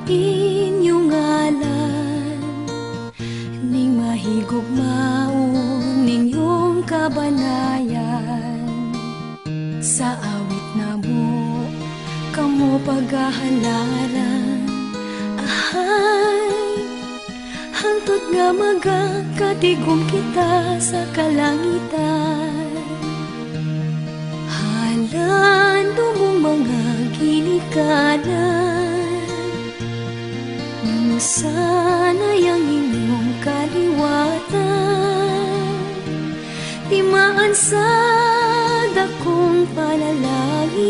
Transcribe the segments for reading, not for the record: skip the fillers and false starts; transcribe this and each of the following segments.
inyong ngalan, ning mahigugmaon ninyong kabanayan. Sa awit na mo, kamo paghahalaran, ahay, hangtod nga magakatigom kita sa kalangitan. Halando mong mga ginikanan, sana yang inyong kaliwatan, timaan sa dakong panalangin,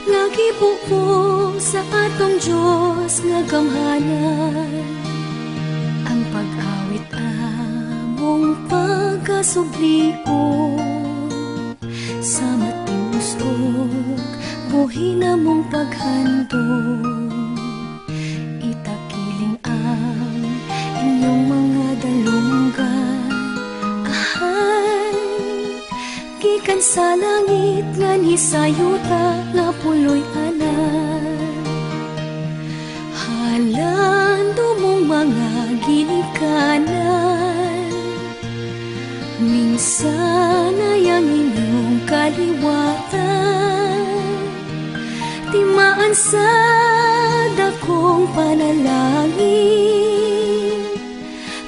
nga gibuo sa atong Diyos nga gamhanan. Ang pag-awit among pagkasublion, sa matiusog buhi na mong paghandog. Itakiling ang inyong mga dalunggan, ahay, gikan sa langit nga nisayuta nga puloy anan. Halando mong mga ginikanan, minsan ay ang inyong kaliwatan, timaan sa dakong panalangin,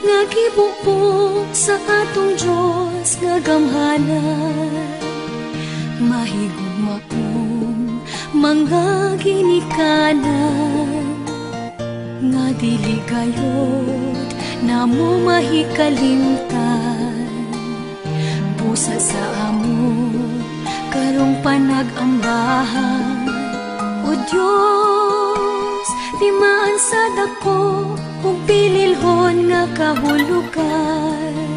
nga gibuo sa atong Diyos nga gamhanan. Mahigugmaong mga ginikanan, nga dili gayud namo mahikalimtan. Busa sa amo karong panag-ambahan, o Diyos, timaan sa dako ug pililhon nga kahulugan.